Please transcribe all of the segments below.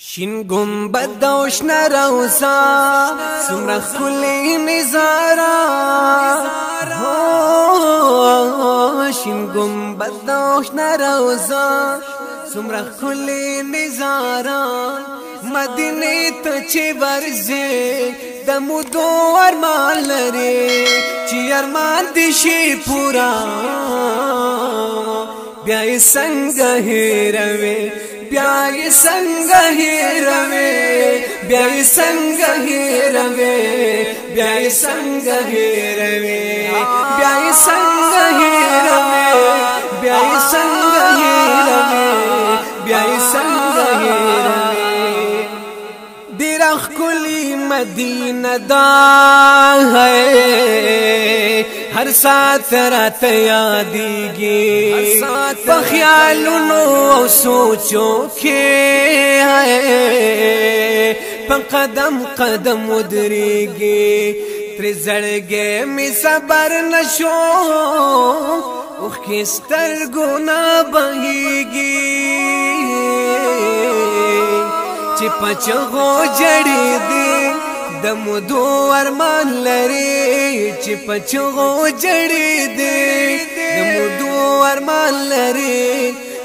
شین گنبد او شنه روضه څومره ښکلې نظاره شین گنبد او شنه روضه څومره ښکلې نظاره مدینې ته چې ورځې د مودو ارمان لرې چې ارمان دې شي پورا بیا یې څنګه هېروې بیا یې څنګه هېروې بیا یې څنګه هېروې بیا یې څنګه هېروې بیا یې څنګه هېروې بیا یې څنګه هېروې بیا یې څنګه هېروې ډېره ښکلې مدینه ده هر ساعت راته یادېږي په خیالونو او سوچو کې په قدم قدم ودرېږي ترې زړګی مې صبر نشو اوښکې سترګو نه بهېږي چې په چغو جړېدې د مودو ارمان لري چې په چغو جړېدې د مودو ارمان لري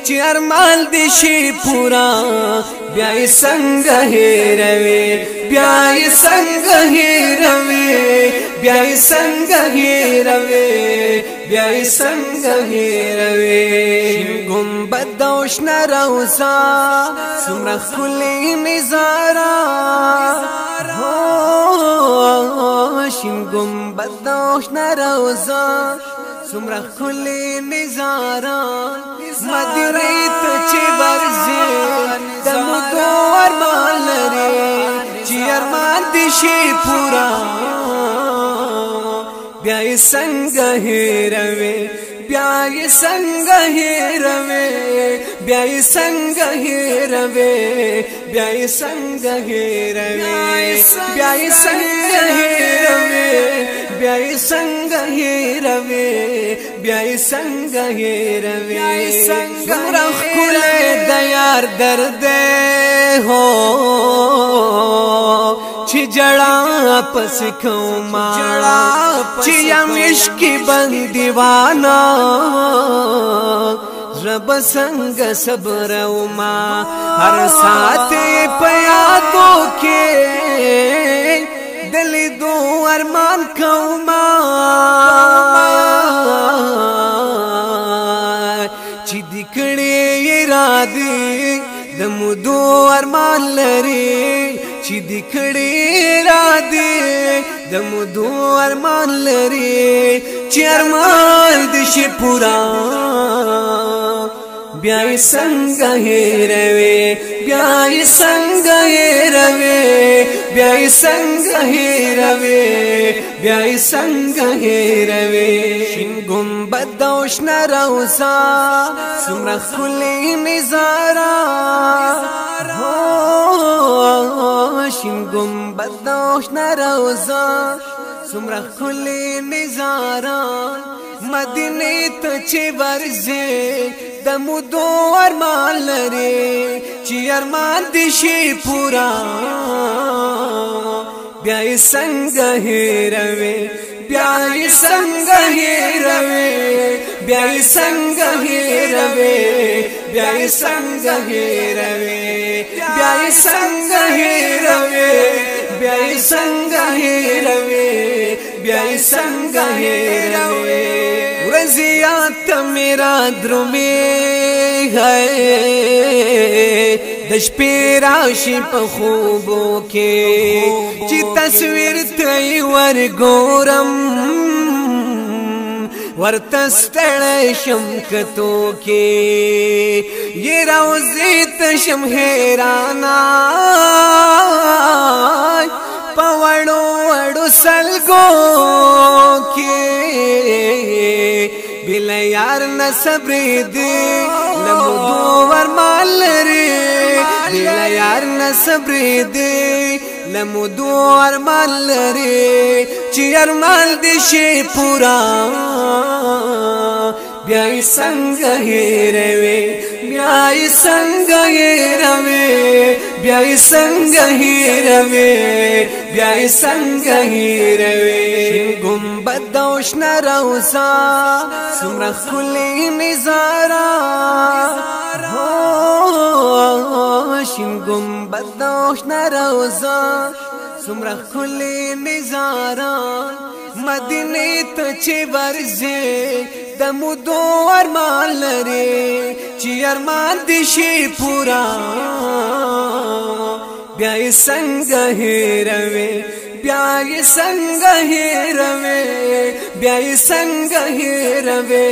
چې ارمان دې شي پورا بیا یې څنګه هېروې بیا یې څنګه هېروې بیا یې څنګه هېروې بیا یې څنګه هېروې شین گنبد او شنه روضه څومره ښکلې نظاره شین گنبد او شنه روضه څومره ښکلې نظاره مدینې ته چې ورځې د مودو ارمان لرې چې ارمان دې شي پورا بیا یې څنګه هېروې بیا یې څنګه هېروې بیا یې څنګه هېروې بیا یې څنګه هېروې بیا یې څنګه هېروې بیا یې څنګه هېروې بیا یې څنګه هېروې څومره ښکلی د یار درد هو چې جړا پس کوما چې یم عشقي بندیوانا رب څنګه صبر وما هر ساعت په یادو کې دل دو ارمان کوما چې د کړې ارادې د مودو ارمان لري چې د کړې ارادې د مودو ارمان لري چې ارمان دې شي پورا بیا یې څنګه هېروې بیا یې څنګه هېروې بیا یې څنګه هېروې بیا یې څنګه هېروې شین گنبد او شنه روضه څومره ښکلې نظاره شین گنبد او شنه روضه څومره ښکلې نظاره مدینې ته چې ورځې د مودو ارمان لري چې ارمان دې شي پورا بیا یې څنګه هېروې بیا یې څنګه هېروې بیا یې څنګه هېروې بیا یې څنګه هېروې بیا یې څنګه هېروې بیا یې څنګه هېروې بیا یې څنګه هېروې ورځې یاد ته مې را درومې د شپې راشي په خوبو کې چې تصویر ته یې ورګورم ورته ستړی شم کتو کې یې روضې ته شم حیرانه په وړو وړو سلګو کې بل یار نه صبرېدې له مودو ارمان لري بل یار نه صبرېدې له مودو ارمان لري چې ارمان دې شي پورا بیا یې څنګه هېروې بیا یې څنګه هېروې بیا یې څنګه هېروې بیا یې څنګه هېروې شین ګنبد او شنه روضه څومره ښکلې نظاره شین ګنبد او شنه روضه څومره ښکلې نظاره مدینې ته چې ورځې د مودو ارمان لري چې ارمان دې شي پورا بیا یې څنګه هېروې بیا یې څنګه هېروې بیا یې څنګه هېروې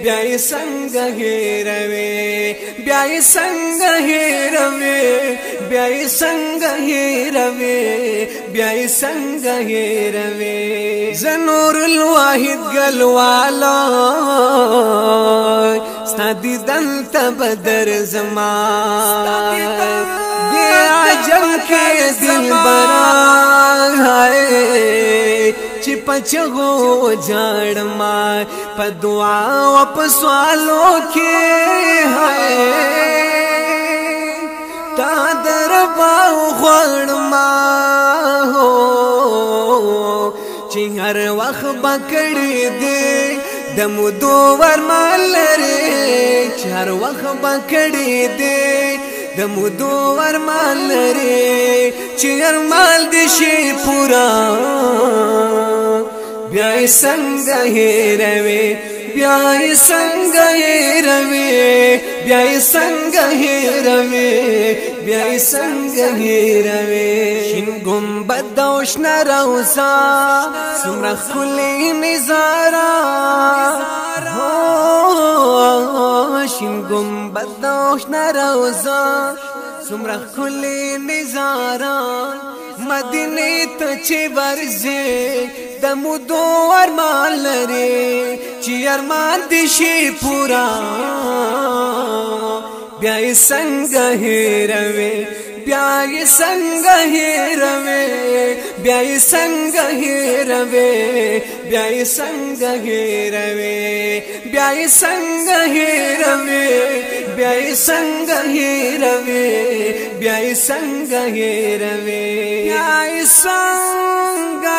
بیا یې څنګه هېروې بیا یې څنګه هېروې بیا یې څنګه هېروې بیا یې څنګه هېروې زه نور الواحد ګلوالا ستا دیدن ته به درځما دې عجم کې دلبرا چې په چغو جاړما په دعا او په سوالو کې تا دربا غړما چې هر وخت بکړې دې د مودو ورمان لري چې هر وخت بکړې دې د مودو ورمان لري چې ارمان دې شي پورا بیا یې څنګه هېروې بیا یې څنګه هېروې بیا یې څنګه هېروې بیا یې څنګه هېروې شین ګنبد او شنه روضه څومره ښکلې نظاره شین ګنبد او شنه روضه څومره ښکلې نظاره مدینې ته چې ورځې د مودو ارمان لري چې ارمان دې شي پورا بیا یې څنګه هېروې بیا یې څنګه هېروې بیا یې څنګه هېروې بیا یې څنګه هېروې بیا یې څنګه هېروې بیا یې څنګه هېروې بیا یې څنګه هېروې بیا یې څنګه